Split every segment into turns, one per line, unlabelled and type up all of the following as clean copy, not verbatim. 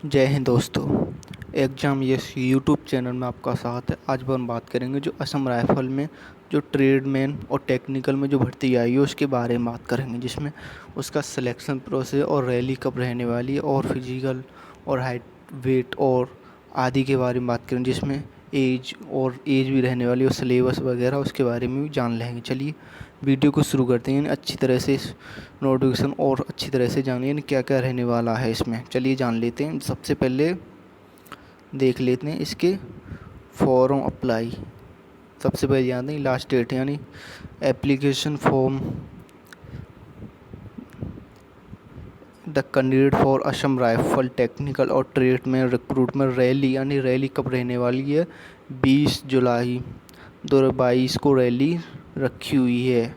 जय हिंद दोस्तों। Exam yes YouTube channel में आपका स्वागत है। आज हम बात करेंगे जो असम राइफल में जो ट्रेडमैन और टेक्निकल में जो भर्ती आई है उसके बारे में बात करेंगे, जिसमें उसका सिलेक्शन प्रोसेस और रैली कब रहने वाली है और फिजिकल और हाइट वेट और आदि के बारे में बात करेंगे, जिसमें एज भी रहने वाली है और सिलेबस वगैरह उसके बारे में भी जान लेंगे। चलिए वीडियो को शुरू करते हैं। अच्छी तरह से इस नोटिफिकेशन और अच्छी तरह से जानिए क्या क्या रहने वाला है इसमें। चलिए जान लेते हैं। सबसे पहले देख लेते हैं इसके फॉर्म अप्लाई। सबसे पहले याद है लास्ट डेट, यानी application form the candidate for Assam rifle technical और ट्रेडमैन रिक्रूटमेंट रैली, यानी रैली कब रहने वाली है 20 जुलाई 2022 को रैली रखी हुई है।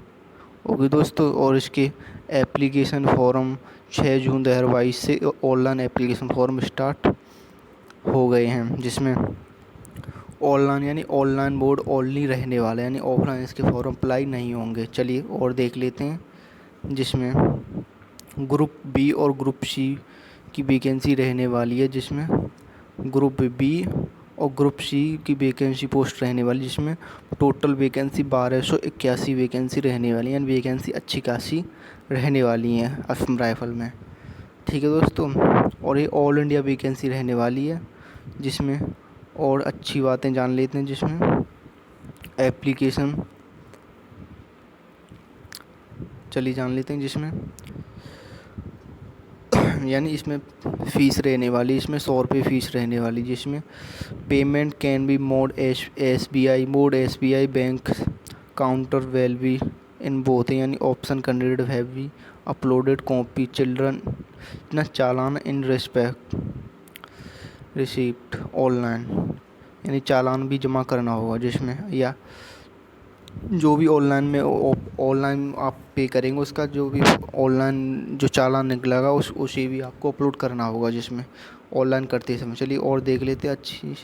ओके दोस्तों, और इसके एप्लीकेशन फॉर्म 6 जून 2022 से ऑनलाइन एप्लीकेशन फॉर्म स्टार्ट हो गए हैं, जिसमें ऑनलाइन यानी ऑनलाइन मोड ओनली रहने वाला है, यानी ऑफलाइन इसके फॉर्म अप्लाई नहीं होंगे। चलिए और देख लेते हैं, जिसमें ग्रुप बी और ग्रुप सी की वैकेंसी रहने वाली है, जिसमें ग्रुप बी और ग्रुप सी की वैकेंसी पोस्ट रहने वाली, जिसमें टोटल वैकेंसी 1281 वैकेंसी रहने वाली है, यानी वैकेंसी अच्छी खासी रहने वाली हैं असम राइफल में। ठीक है दोस्तों, और ये ऑल इंडिया वैकेंसी रहने वाली है, जिसमें और अच्छी बातें जान लेते हैं, जिसमें एप्लीकेशन चलिए जान लेते हैं, जिसमें यानी इसमें फ़ीस रहने वाली, इसमें 100 रुपये फ़ीस रहने वाली, जिसमें payment can be mode S B I bank counter well be in both, यानी option candidate have be uploaded copy children न challan in respect receipt online, यानी चालान भी जमा करना होगा, जिसमें या जो भी ऑनलाइन आप पे करेंगे उसका जो भी ऑनलाइन जो चालान निकलेगा उसे भी आपको अपलोड करना होगा, जिसमें ऑनलाइन करते समय। चलिए और देख लेते हैं अच्छी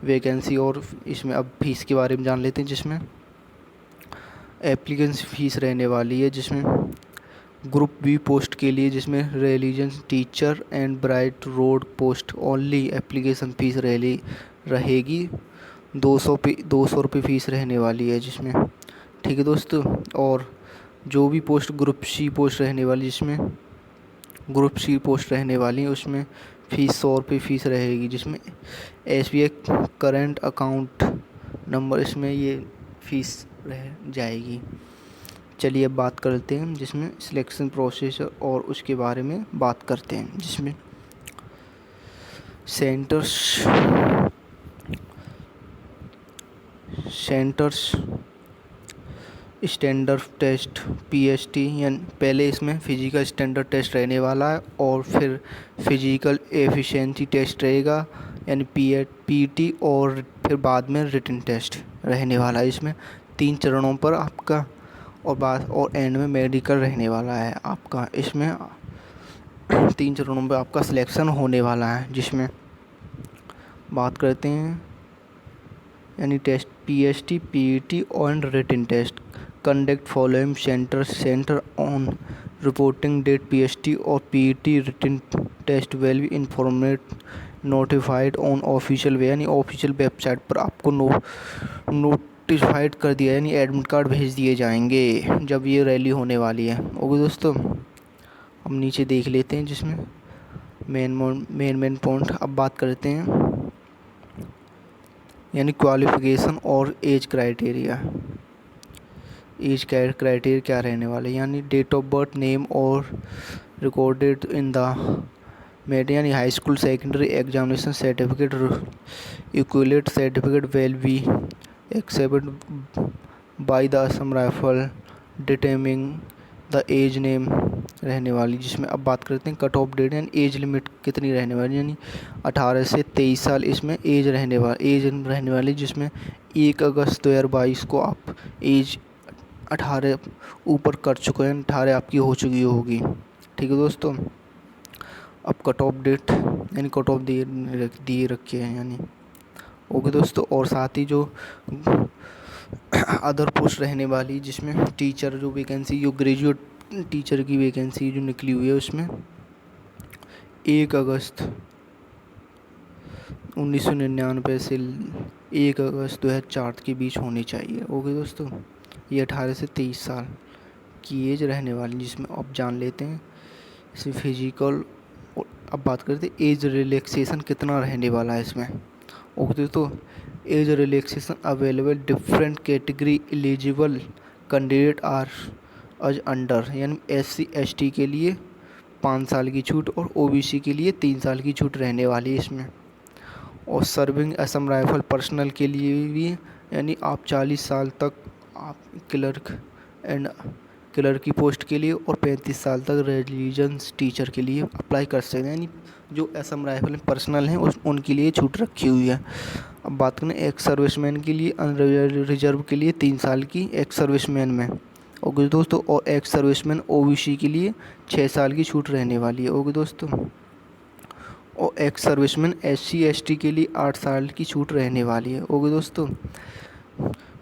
वैकेंसी, और इसमें अब फीस के बारे में जान लेते हैं, जिसमें एप्लीकेंस फ़ीस रहने वाली है, जिसमें ग्रुप बी पोस्ट के लिए, जिसमें religion teacher and bright road post only application fees रहेगी 200 रुपये फ़ीस रहने वाली है, जिसमें ठीक है दोस्तों। और जो भी पोस्ट ग्रुप सी पोस्ट रहने वाली, जिसमें ग्रुप सी पोस्ट रहने वाली है उसमें फ़ीस 100 रुपये फ़ीस रहेगी, जिसमें SBI करंट अकाउंट नंबर इसमें ये फ़ीस रह जाएगी। चलिए अब बात करते हैं, जिसमें सिलेक्शन प्रोसेस और उसके बारे में बात करते हैं, जिसमें सेंटर्स स्टैंडर्ड टेस्ट PST, यानी पहले इसमें फ़िज़िकल स्टैंडर्ड टेस्ट रहने वाला है और फिर फिज़िकल एफिशिएंसी टेस्ट रहेगा, यानी PT, और फिर बाद में रिटन टेस्ट रहने वाला है। इसमें 3 चरणों पर आपका और एंड में मेडिकल रहने वाला है आपका। इसमें 3 चरणों पर आपका सिलेक्शन होने वाला है, जिसमें बात करते हैं यानी टेस्ट PST PET और written test conduct following centre on reporting date PST और PET written test will be informate notified on official way, यानी ऑफिशियल वेबसाइट पर आपको नोटिफाइड कर दिया, यानी एडमिट कार्ड भेज दिए जाएंगे जब ये रैली होने वाली है। ओके दोस्तों, हम नीचे देख लेते हैं, जिसमें मेन पॉइंट अब बात करते हैं, यानी क्वालिफ़िकेशन और एज क्राइटेरिया क्या रहने वाले, यानी डेट ऑफ बर्थ नेम और रिकॉर्डेड इन द मेड, यानी high school secondary examination certificate equivalent certificate will be accepted by the Assam rifle determining the age name रहने वाली, जिसमें अब बात करते हैं कट ऑफ डेट, यानी एज लिमिट कितनी रहने वाली, यानी 18 से 23 साल इसमें एज रहने वाली, जिसमें 1 अगस्त 2022 को आप एज 18 ऊपर कर चुके हैं, 18 आपकी हो चुकी होगी। ठीक है दोस्तों, अब कट ऑफ डेट यानी कट ऑफ दिए रखे हैं, यानी ओके दोस्तों। और साथ ही जो अदर पोस्ट रहने वाली, जिसमें टीचर जो वैकेंसी जो ग्रेजुएट टीचर की वैकेंसी जो निकली हुई है, उसमें 1 अगस्त 1999 से 1 अगस्त 2004 के बीच होनी चाहिए। ओके दोस्तों, ये 18 से 23 साल की एज रहने वाली, जिसमें अब जान लेते हैं इसमें फिजिकल। अब बात करते हैं एज रिलैक्सेशन कितना रहने वाला है इसमें। ओके दोस्तों, age relaxation available different category eligible candidate are as under, यानी SC ST के लिए 5 साल की छूट और OBC के लिए 3 साल की छूट रहने वाली है इसमें। और सर्विंग असम राइफल पर्सनल के लिए भी, यानी आप 40 साल तक आप क्लर्क की पोस्ट के लिए और 35 साल तक रिलीजन्स टीचर के लिए अप्लाई कर सकते हैं, यानी जो असम राइफल में पर्सनल हैं उनके लिए छूट रखी हुई है। अब बात करें एक्स सर्विसमैन के लिए, रिजर्व के लिए 3 साल की एक्स सर्विसमैन में। ओके दोस्तों, और एक्स सर्विसमैन OBC के लिए 6 साल की छूट रहने वाली है। ओके दोस्तों, और एक्स सर्विसमैन SC ST के लिए 8 साल की छूट रहने वाली है। ओके दोस्तों,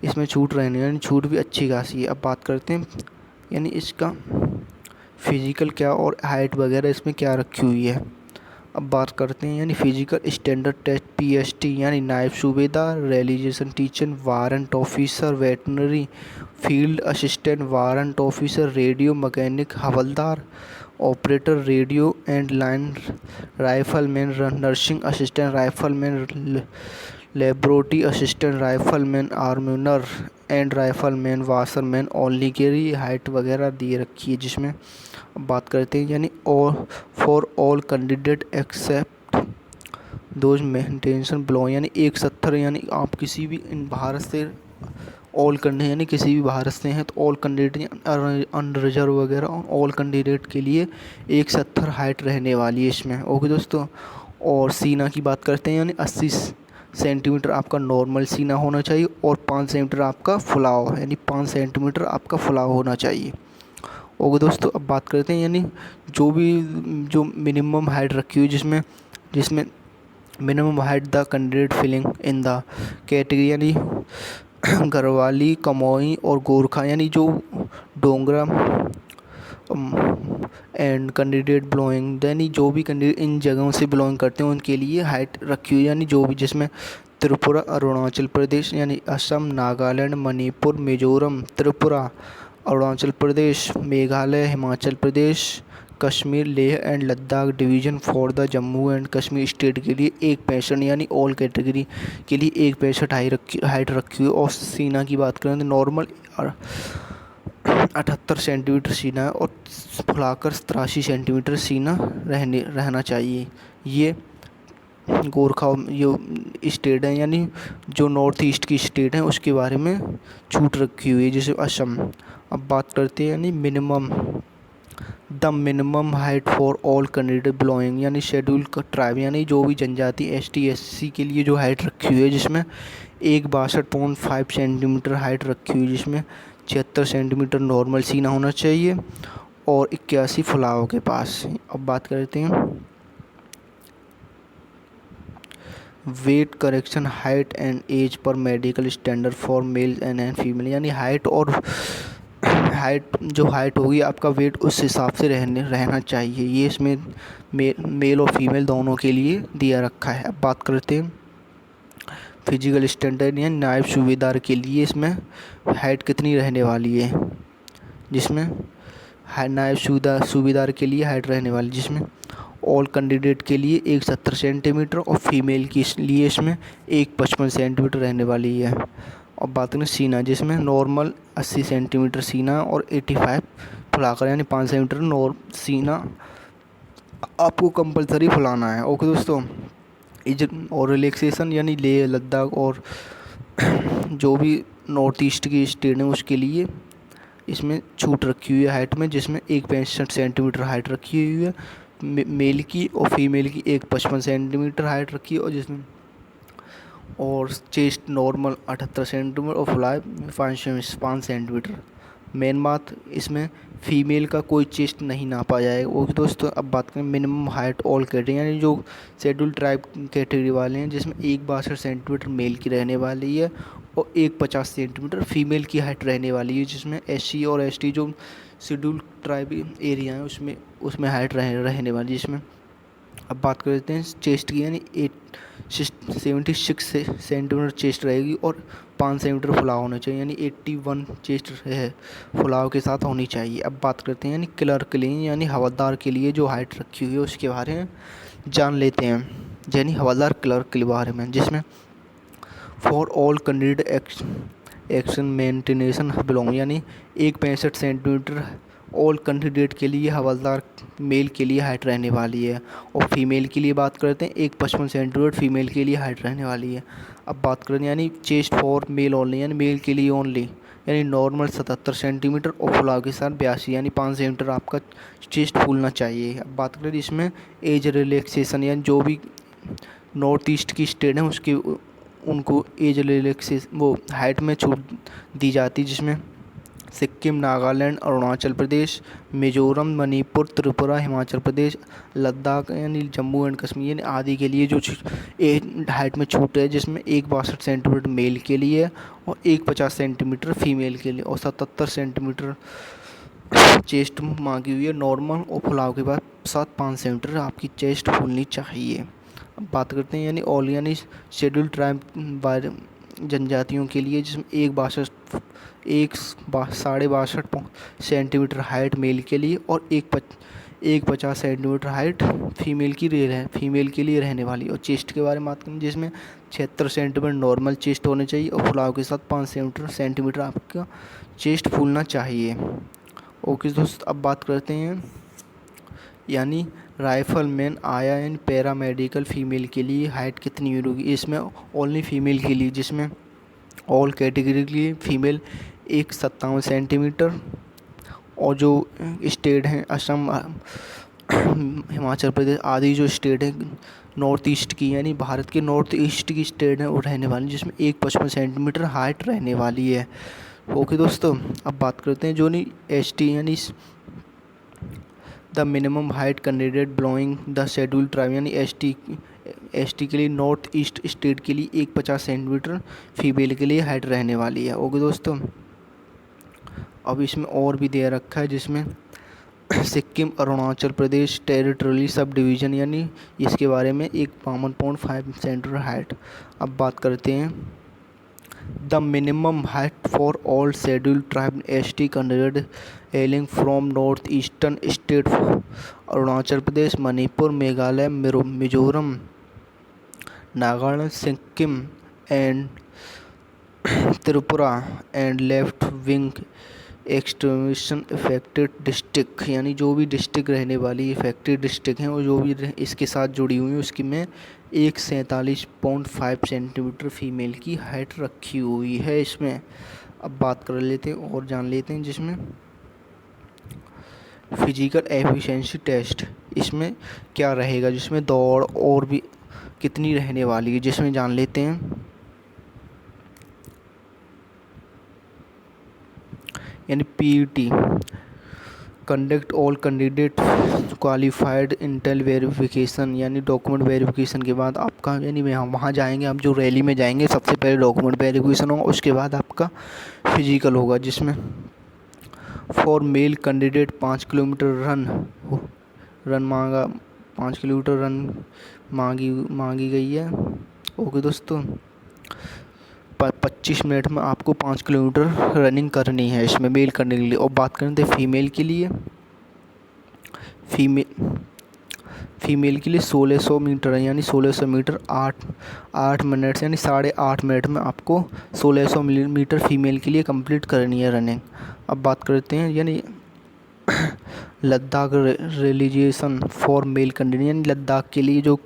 इसमें छूट रहने, यानी छूट भी अच्छी खासी है। अब बात करते हैं यानी इसका फिज़िकल क्या और हाइट वगैरह इसमें क्या रखी हुई है। अब बात करते हैं यानी फिजिकल स्टैंडर्ड टेस्ट PST, यानी Naib Subedar, religion teacher, warrant officer, veterinary field assistant, warrant officer, radio mechanic, havildar, operator, radio and line rifleman, nursing assistant rifleman, laboratory assistant rifleman, armourer and rifleman, washerman only की हाइट वगैरह दी रखी है। जिसमें बात करते हैं यानी for all candidate except those mentation belong, यानी 170, यानी आप किसी भी इन भारत से ऑल कैंडिडेट, यानी किसी भी भारत से हैं तो ऑल कैंडिडेट अंडर रिजर्व वगैरह ऑल कैंडिडेट के लिए 170 हाइट रहने वाली है इसमें। ओके दोस्तों, और सीना की बात करते हैं यानी 80 सेंटीमीटर आपका नॉर्मल सीना होना चाहिए और 5 सेंटीमीटर आपका फुलाव, यानी 5 सेंटीमीटर आपका फुलाव होना चाहिए। ओके दोस्तों, अब बात करते हैं यानी जो मिनिमम हाइट रखी हुई, जिसमें minimum height the candidate filling in the category, यानी गढ़वाली, कमोई और गोरखा, यानी जो डोंगरा एंड कैंडिडेट बिलोंगिंग, यानी जो भी कैंडिडेट इन जगहों से बिलोंग करते हैं उनके लिए हाइट रखी हुई, यानी जो भी जिसमें त्रिपुरा, अरुणाचल प्रदेश, यानी Assam, Nagaland, Manipur, Mizoram, Tripura, Arunachal Pradesh, Meghalaya, Himachal Pradesh, Kashmir, Leh and Ladakh division for the Jammu and Kashmir state के लिए 165, यानी ऑल कैटेगरी के लिए 165 हाइट रखी हुई। और सीना की बात करें तो नॉर्मल 78 सेंटीमीटर सीना है और फुलाकर 83 सेंटीमीटर सीना रहना चाहिए। ये गोरखा ये स्टेट है, यानी जो नॉर्थ ईस्ट की स्टेट है उसके बारे में छूट रखी हुई है, जैसे असम। अब बात करते हैं यानी the minimum height for all candidate belonging, यानी शेड्यूल ट्राइब, यानी जो भी जनजाति ST SC के लिए जो हाइट रखी हुई है, जिसमें 162.5 सेंटीमीटर हाइट रखी हुई है, जिसमें 76 सेंटीमीटर नॉर्मल सीना होना चाहिए और 81 फुलाव के पास। अब बात करते हैं weight correction height and age पर medical standard for male and female, यानी हाइट जो हाइट होगी आपका वेट उस हिसाब से रहना चाहिए। ये इसमें मेल और फीमेल दोनों के लिए दिया रखा है। अब बात करते हैं फिजिकल स्टैंडर्ड, यानी नायब सूबेदार के लिए इसमें हाइट कितनी रहने वाली है, जिसमें नायब सूबेदार के लिए हाइट रहने वाली, जिसमें ऑल कैंडिडेट के लिए 170 सेंटीमीटर और फीमेल के लिए इसमें 155 सेंटीमीटर रहने वाली है। और बात करें सीना, जिसमें नॉर्मल 80 सेंटीमीटर सीना और 85 फुलाकर, यानी 5 सेंटीमीटर सीना आपको कंपलसरी फुलाना है। ओके दोस्तों, और रिलैक्सेशन यानी लेह लद्दाख और जो भी नॉर्थ ईस्ट की स्टेट है उसके लिए इसमें छूट रखी हुई है हाइट में, जिसमें 165 सेंटीमीटर हाइट रखी हुई है मेल की और फीमेल की 155 सेंटीमीटर हाइट रखी है, और जिसमें और चेस्ट नॉर्मल 78 सेंटीमीटर और फुलाव 5 सेंटीमीटर। मेन बात इसमें फीमेल का कोई चेस्ट नहीं नापा जाएगा। ओके दोस्तों, अब बात करें मिनिमम हाइट ऑल कैटेगरी, यानी जो शेड्यूल ट्राइब कैटेगरी वाले हैं, जिसमें 162 सेंटीमीटर मेल की रहने वाली है और 150 सेंटीमीटर फीमेल की हाइट रहने वाली है, जिसमें SC और ST जो शेड्यूल ट्राइब एरिया है उसमें हाइट रहने वाली है, जिसमें अब बात कर लेते हैं चेस्ट की, यानी 76 सेंटीमीटर चेस्ट रहेगी और 5 सेंटीमीटर फुलाव होना चाहिए, यानी 81 चेस्ट है फुलाव के साथ होनी चाहिए। अब बात करते हैं यानी किलर क्लीन यानी हवलदार के लिए जो हाइट रखी हुई है उसके बारे में जान लेते हैं, यानी हवलदार क्लर्क के बारे में, जिसमें for all candidate action maintenation belong, यानी 165 सेंटीमीटर ऑल कैंडिडेट के लिए हवलदार मेल के लिए हाइट रहने वाली है। और फीमेल के लिए बात करते हैं 155 सेंटीमीटर फीमेल के लिए हाइट रहने वाली है। अब बात करें यानी चेस्ट फॉर मेल ओनली, यानी मेल के लिए ओनली, यानी नॉर्मल 77 सेंटीमीटर और फुलाव के साथ 82 यानी 5 सेंटीमीटर आपका चेस्ट फूलना चाहिए। अब बात करें इसमें एज रिलैक्सेशन, यानी जो भी नॉर्थ ईस्ट की स्टेट है उसके उनको एज रिलैक्सेशन वो हाइट में छूट दी जाती है, जिसमें सिक्किम, नागालैंड, अरुणाचल प्रदेश, मिजोरम, मणिपुर, त्रिपुरा, हिमाचल प्रदेश, लद्दाख यानी जम्मू एंड कश्मीर यानी आदि के लिए जो हाइट में छूट है, जिसमें 162 सेंटीमीटर मेल के लिए और 150 सेंटीमीटर फीमेल के लिए और 77 सेंटीमीटर चेस्ट मांगी हुई है नॉर्मल, और फुलाव के बाद 5 सेंटीमीटर आपकी चेस्ट फूलनी चाहिए। अब बात करते हैं यानी ऑल यानी शेड्यूल ट्राइब जनजातियों के लिए, जिसमें 162 सेंटीमीटर हाइट मेल के लिए और 150 सेंटीमीटर हाइट फीमेल के लिए रहने वाली। और चेस्ट के बारे में बात करें जिसमें 76 सेंटीमीटर नॉर्मल चेस्ट होने चाहिए और फुलाव के साथ 5 सेंटीमीटर आपका चेस्ट फूलना चाहिए। ओके दोस्त, अब बात करते हैं यानी राइफलमैन आया यानी पैरामेडिकल फीमेल के लिए हाइट कितनी होगी। इसमें ओनली फीमेल के लिए, जिसमें ऑल कैटेगरी के लिए फीमेल 157 सेंटीमीटर और जो स्टेट हैं असम, हिमाचल प्रदेश आदि जो स्टेट है नॉर्थ ईस्ट की यानी भारत के नॉर्थ ईस्ट की स्टेट है वो रहने वाली, जिसमें 155 सेंटीमीटर हाइट रहने वाली है। ओके दोस्तों, अब बात करते हैं जो नहीं ST यानी the minimum height candidate belonging the schedule tribe, यानी ST के लिए नॉर्थ ईस्ट स्टेट के लिए 150 सेंटीमीटर फीमेल के लिए हाइट रहने वाली है। ओके दोस्तों, अब इसमें और भी दे रखा है, जिसमें Sikkim Arunachal Pradesh territorial sub division यानी इसके बारे में 51.5 सेंटीमीटर हाइट। अब बात करते हैं the minimum height for all schedule tribe ST candidate hailing from north eastern state Arunachal Pradesh, Manipur, Meghalaya, Mizoram, Nagaland, Sikkim and Tripura and left wing extremism affected district, यानी जो भी डिस्ट्रिक्ट रहने वाली इफेक्टेड डिस्ट्रिक्ट हैं और जो भी इसके साथ जुड़ी हुई हैं उसकी में 147.5 सेंटीमीटर फीमेल की हाइट रखी हुई है इसमें। अब बात कर लेते हैं और जान लेते हैं, जिसमें फिजिकल एफिशिएंसी टेस्ट इसमें क्या रहेगा, जिसमें दौड़ और भी कितनी रहने वाली है, जिसमें जान लेते हैं यानी PET conduct all candidate qualified Intel verification, यानी डॉक्यूमेंट वेरिफिकेशन के बाद आपका यानी वहाँ जाएंगे आप जो रैली में जाएंगे सबसे पहले डॉक्यूमेंट वेरिफिकेशन होगा, उसके बाद आपका फिजिकल होगा, जिसमें for male candidate 5 kilometre run मांगा 5 किलोमीटर रन मांगी गई है। ओके दोस्तों, 25 मिनट में आपको 5 किलोमीटर रनिंग करनी है इसमें मेल करने के लिए। और बात करें तो फीमेल के लिए 1600 मीटर है, यानी 1600 मीटर 8 मिनट यानी 8.5 मिनट में आपको 1600 मीटर फीमेल के लिए कंप्लीट करनी है रनिंग। अब बात करते हैं यानी लद्दाख रिलीजिएशन फॉर मेल कैंडिडेट, यानी लद्दाख के लिए जो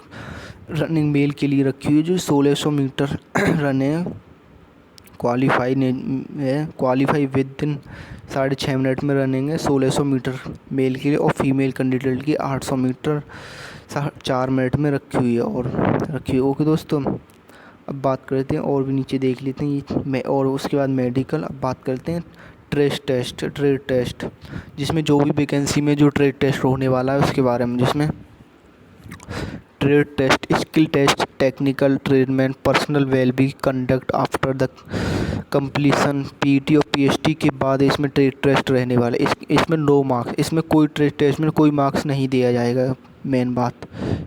रनिंग मेल के लिए रखी हुई है जो 1600 metre running qualify within 6.5 minute में रनिंग है 1600 मीटर मेल के लिए, और फीमेल कैंडिडेट की 800 मीटर 4 मिनट में रखी हुई है। ओके दोस्तों, अब बात करते हैं और भी नीचे देख लेते हैं और उसके बाद मेडिकल। अब बात करते हैं ट्रेड टेस्ट जिसमें जो भी वैकेंसी में जो ट्रेड टेस्ट होने वाला है उसके बारे में, जिसमें trade test, skill test, technical treatment, personal wellbeing conduct after the completion PET और PST के बाद इसमें ट्रेड टेस्ट रहने वाला है। इसमें नो मार्क्स, इसमें कोई ट्रेड टेस्ट में कोई मार्क्स नहीं दिया जाएगा। मेन बात,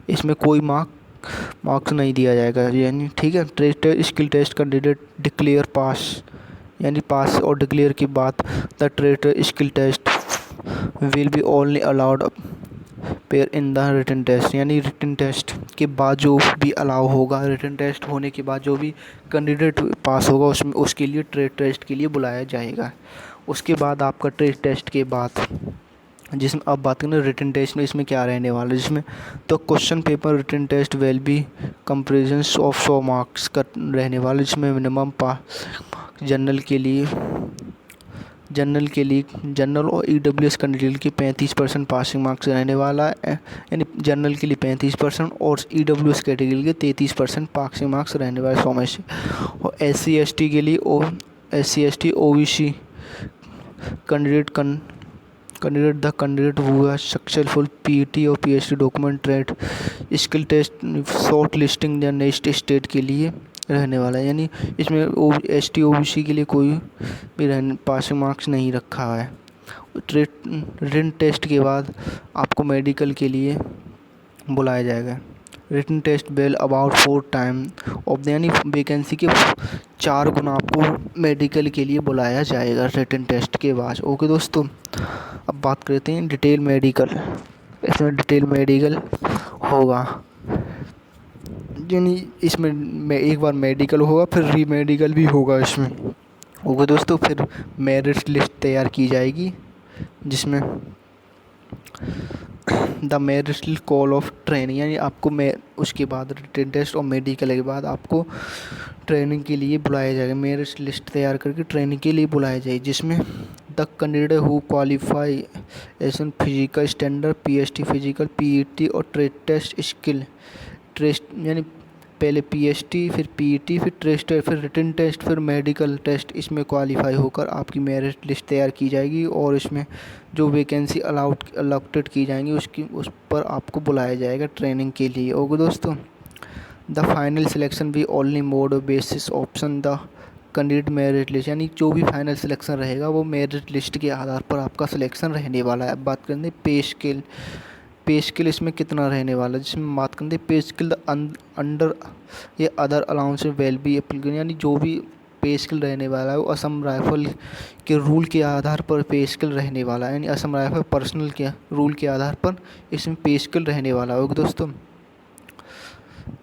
इसमें कोई मार्क्स नहीं दिया जाएगा, यानी ठीक है। Skill test candidate declare pass, यानी पास और डिक्लेयर की बात, the trade skill test will be only allowed payer in the written test, यानी रिटन टेस्ट के बाद जो भी अलाउ होगा, रिटन टेस्ट होने के बाद जो भी कैंडिडेट पास होगा उसमें उसके लिए ट्रेड टेस्ट के लिए बुलाया जाएगा। उसके बाद आपका ट्रेड टेस्ट के बाद, जिसमें अब बात करें रिटन टेस्ट में, इसमें क्या रहने वाला है, जिसमें तो question paper written test will be comprises of 100 marks का रहने वाला है, जिसमें मिनिमम पास जनरल के लिए जनरल और EWS कैंडिडेट की 35% पासिंग मार्क्स रहने वाला है, यानी जनरल के लिए 35% और EWS कैटेगरी के 33% पासिंग मार्क्स रहने वाले 100 में से। और SC/ST के लिए SC/ST OBC candidate who has successful PET और PhD document trade skill test short listing या नेक्स्ट स्टेट के लिए रहने वाला है, यानी इसमें ST OBC के लिए कोई भी पासिंग मार्क्स नहीं रखा है। रिटन टेस्ट के बाद आपको मेडिकल के लिए बुलाया जाएगा। Written test bell about 4 time of, यानी वैकेंसी के 4 गुना आपको मेडिकल के लिए बुलाया जाएगा रिटन टेस्ट के बाद। ओके दोस्तों, अब बात करते हैं डिटेल मेडिकल। इसमें डिटेल मेडिकल होगा, यानी इसमें एक बार मेडिकल होगा फिर री मेडिकल भी होगा इसमें। ओके दोस्तों, फिर मेरिट लिस्ट तैयार की जाएगी, जिसमें the merit call of training, यानी आपको उसके बाद रिटन टेस्ट और मेडिकल के बाद आपको ट्रेनिंग के लिए बुलाया जाएगा। मेरिट लिस्ट तैयार करके ट्रेनिंग के लिए बुलाया जाएगा, जिसमें the candidate who qualify as an physical standard PST physical PET और ट्रेड टेस्ट स्किल टेस्ट, यानी पहले PST फिर PET फिर टेस्ट फिर रिटन टेस्ट फिर मेडिकल टेस्ट, इसमें क्वालिफाई होकर आपकी मेरिट लिस्ट तैयार की जाएगी और इसमें जो वैकेंसी अलॉटेड की जाएंगी उस पर आपको बुलाया जाएगा ट्रेनिंग के लिए। ओके दोस्तों, द फाइनल सिलेक्शन भी only mode basis option the candidate merit list, यानी जो भी फाइनल सिलेक्शन रहेगा वो मेरिट लिस्ट के आधार पर आपका सिलेक्शन रहने वाला है। अब बात करेंगे पे स्केल इसमें कितना रहने वाला है, जिसमें बात करेंगे पे स्केल अंडर ये other allowance will be application, यानी जो भी पे स्केल रहने वाला है वो असम राइफल के रूल के आधार पर पे स्केल रहने वाला है, यानी असम राइफल पर्सनल के रूल के आधार पर इसमें पे स्केल रहने वाला है। दोस्तों,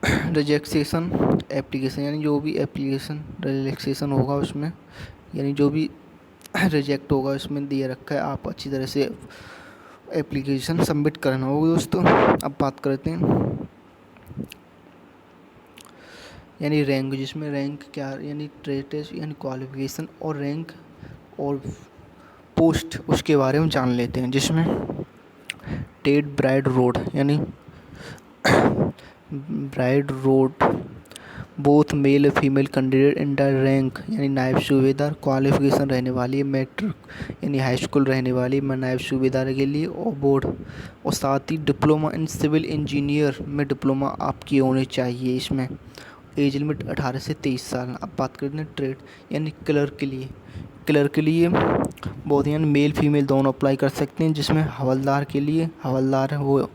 रिजेक्शन एप्लीकेशन, यानी जो भी एप्लीकेशन रिलैक्सेशन होगा उसमें, यानी जो भी रिजेक्ट होगा उसमें दिया रखा है, आप अच्छी तरह से एप्लीकेशन सबमिट करना होगा। दोस्तों, अब बात करते हैं यानी रैंक, जिसमें रैंक क्या, यानी ट्रेड टेस्ट यानी क्वालिफिकेशन और रैंक और पोस्ट उसके बारे में जान लेते हैं, जिसमें टेड ब्राइड रोड, यानी ब्राइड रोड बोथ मेल और female candidate in the rank, यानी नायब सूबेदार क्वालिफिकेशन रहने वाली है मैट्रिक यानी हाई स्कूल रहने वाली है नायब सूबेदार के लिए और बोर्ड, और साथ ही डिप्लोमा इन सिविल इंजीनियर में डिप्लोमा आपकी होनी चाहिए। इसमें एज लिमिट 18 से 23 साल। अब बात करते हैं ट्रेड, यानी क्लर्क के लिए बहुत यानी मेल फीमेल दोनों अप्लाई कर सकते हैं, जिसमें हवलदार के लिए हवलदार है वो,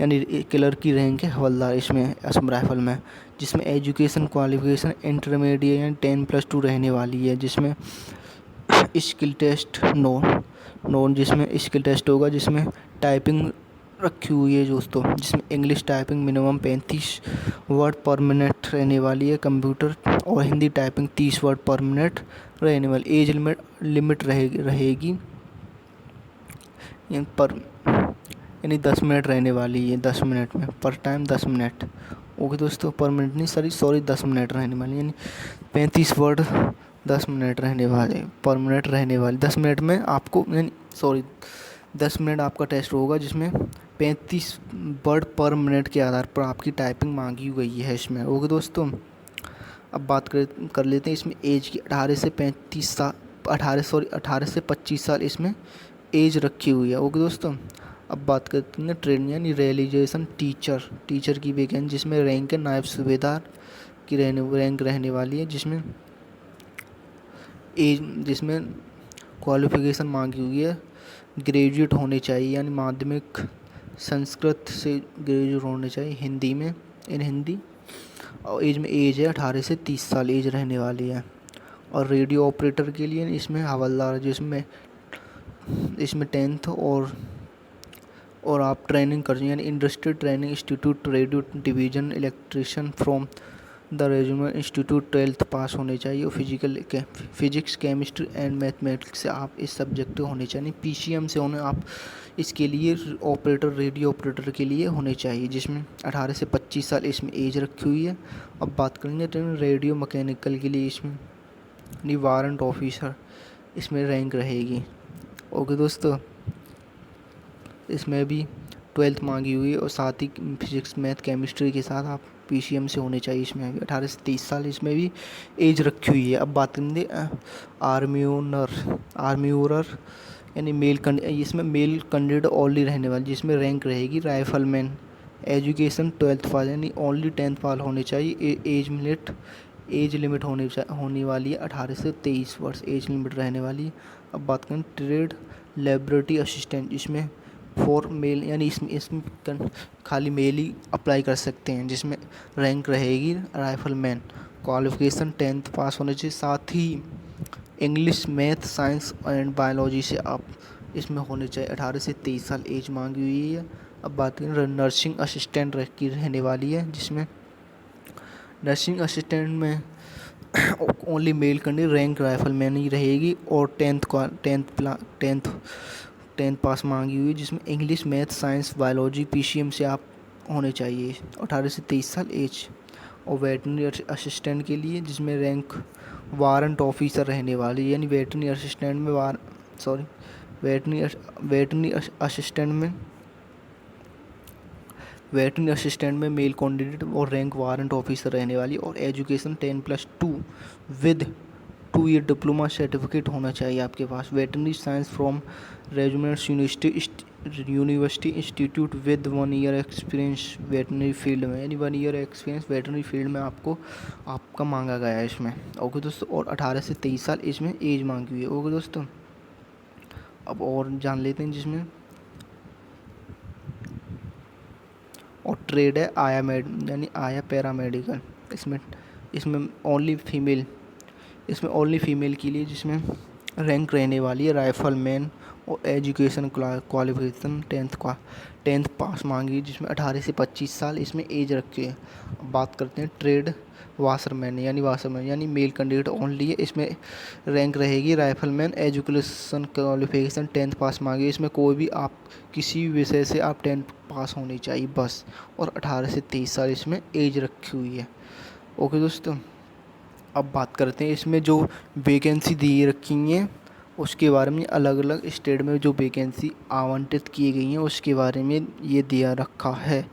यानी क्लर्क की रैंक है हवलदार इसमें असम राइफल में, जिसमें एजुकेशन क्वालिफिकेशन इंटरमीडिएट यानी 10+2 रहने वाली है, जिसमें स्किल टेस्ट नॉन जिसमें स्किल टेस्ट होगा, जिसमें टाइपिंग रखी हुई है दोस्तों, जिसमें इंग्लिश टाइपिंग मिनिमम 35 वर्ड पर मिनट रहने वाली है कंप्यूटर, और हिंदी टाइपिंग 30 वर्ड पर मिनट रहने वाली। एज लिमिट रहेगी यानी 10 मिनट रहने वाली है, 10 मिनट में पर टाइम 10 मिनट। ओके दोस्तों, पर मिनट नहीं सॉरी 10 मिनट रहने वाली, यानी 35 वर्ड 10 मिनट रहने वाले पर मिनट रहने वाली। 10 मिनट में आपको 10 मिनट आपका टेस्ट होगा, जिसमें 35 वर्ड पर मिनट के आधार पर आपकी टाइपिंग मांगी गई है इसमें। ओके दोस्तों, अब बात कर लेते हैं इसमें एज की। 18 से 25 साल इसमें एज रखी हुई है। ओके दोस्तों, अब बात करते हैं ट्रेनिंग यानी रियलाइजेशन टीचर की वैकेंसी, जिसमें रैंक है नायब सूबेदार की रैंक रहने वाली है, जिसमें क्वालिफिकेशन मांगी हुई है ग्रेजुएट होने चाहिए, यानी माध्यमिक संस्कृत से ग्रेजुएट होने चाहिए हिंदी में, इन हिंदी। और एज है 18 से 30 साल एज रहने वाली है। और रेडियो ऑपरेटर के लिए इसमें हवलदार, जिसमें इसमें 10th और आप ट्रेनिंग कर यानी industrial training institute radio division electrician from the regiment institute 12th पास होने चाहिए। और फिजिक्स केमिस्ट्री एंड मैथमेटिक्स से आप इस सब्जेक्ट होने चाहिए। PCM से होने आप इसके लिए ऑपरेटर, रेडियो ऑपरेटर के लिए होने चाहिए, जिसमें 18 से 25 साल इसमें एज रखी हुई है। अब बात करेंगे तो रेडियो मैकेनिकल के लिए, इसमें वारंट ऑफिसर इसमें रैंक रहेगी। ओके दोस्तों, इसमें भी 12th मांगी हुई है और साथ ही फिजिक्स मैथ केमिस्ट्री के साथ आप PCM से होने चाहिए। इसमें भी 18 से 30 साल इसमें भी एज रखी हुई है। अब बात करेंगे आर्म्यूरर यानी इसमें मेल कैंडिडेट ओनली रहने वाली, जिसमें रैंक रहेगी राइफलमैन। एजुकेशन 12th पास यानी ओनली 10th पास होने चाहिए। एज लिमिट होने वाली है 18 से 23 वर्ष एज लिमिट रहने वाली है। अब बात करें ट्रेड लेबोरेटरी असिस्टेंट, इसमें फॉर मेल यानी इसमें खाली मेल ही अप्लाई कर सकते हैं, जिसमें रैंक रहेगी राइफलमैन। क्वालिफिकेशन 10th पास होने चाहिए। साथ ही English, math, science and biology से आप इसमें होने चाहिए। 18 से 23 साल एज मांगी हुई है। अब बात करें नर्सिंग असिस्टेंट की रहने वाली है, जिसमें नर्सिंग असिस्टेंट में only male candidate rank rifleman ही रहेगी। और 10th पास मांगी हुई, जिसमें English, math, science, biology PCM से आप होने चाहिए। 18 से 23 साल एज। और वेटरनरी असिस्टेंट के लिए, जिसमें रैंक वारंट ऑफिसर रहने वाली, यानी वेटरनरी असिस्टेंट में वेटरनरी असिस्टेंट में मेल कैंडिडेट और रैंक वारंट ऑफिसर रहने वाली। और education 10+2 with 2 year diploma certificate होना चाहिए आपके पास। Veterinary science from regiments university institute with 1 year experience veterinary field में, यानी 1 ईयर एक्सपीरियंस वेटरनरी फील्ड में आपका मांगा गया है इसमें। ओके दोस्तों, और 18 से 23 साल इसमें एज मांगी हुई है। ओके दोस्तों, अब और जान लेते हैं जिसमें और ट्रेड है आया पैरामेडिकल। इसमें ओनली फीमेल के लिए, जिसमें रैंक रहने वाली है राइफलमैन। और एजुकेशन क्वालिफिकेशन 10th पास मांगी, जिसमें 18 से 25 साल इसमें एज रखी है। अब बात करते हैं ट्रेड वाशरमैन यानी मेल कैंडिडेट ओनली है। इसमें रैंक रहेगी rifleman. Education qualification 10th pass मांगी, इसमें कोई भी आप किसी भी विषय से आप 10th पास होनी चाहिए बस। और 18 से 23 साल इसमें एज रखी हुई है। ओके दोस्तों, अब बात करते हैं इसमें जो वैकेंसी दी रखी हैं उसके बारे में। अलग अलग स्टेट में जो वैकेंसी आवंटित की गई हैं उसके बारे में ये दिया रखा है,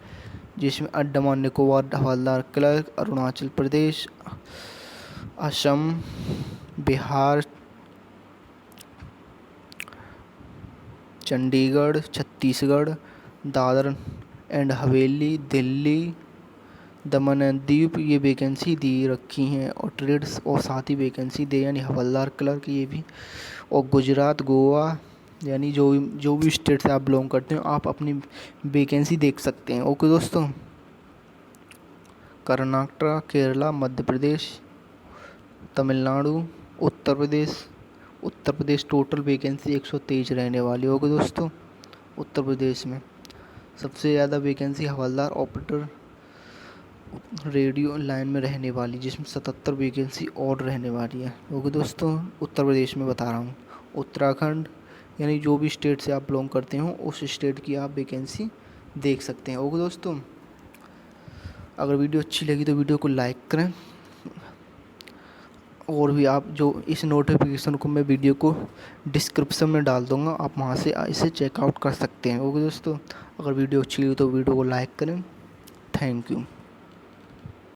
जिसमें Andaman Nicobar havildar clerk, Arunachal Pradesh, Assam, Bihar, Chandigarh, Chhattisgarh, Dadra and Haveli, Delhi, Daman and Diu, ये वैकेंसी दी रखी हैं। और ट्रेड्स और साथ ही वैकेंसी दे यानी हवलदार क्लर्क ये भी। और गुजरात, गोवा यानी जो भी स्टेट से आप बिलोंग करते हो आप अपनी वैकेंसी देख सकते हैं। ओके दोस्तों, कर्नाटक, केरला, मध्य प्रदेश, तमिलनाडु, उत्तर प्रदेश टोटल वैकेंसी 123 रहने वाली होगी दोस्तों। उत्तर प्रदेश में सबसे ज़्यादा वैकेंसी हवलदार ऑपरेटर रेडियो लाइन में रहने वाली, जिसमें 77 वैकेंसी और रहने वाली है। ओके दोस्तों, उत्तर प्रदेश में बता रहा हूँ। उत्तराखंड यानी जो भी स्टेट से आप बिलोंग करते हो उस स्टेट की आप वैकेंसी देख सकते हैं। ओके दोस्तों, अगर वीडियो अच्छी लगी तो वीडियो को लाइक करें। और भी आप जो इस नोटिफिकेशन को मैं वीडियो को डिस्क्रिप्शन में डाल दूँगा, आप वहाँ से इसे चेकआउट कर सकते हैं। ओके दोस्तों, अगर वीडियो अच्छी लगी तो वीडियो को लाइक करें। Thank you.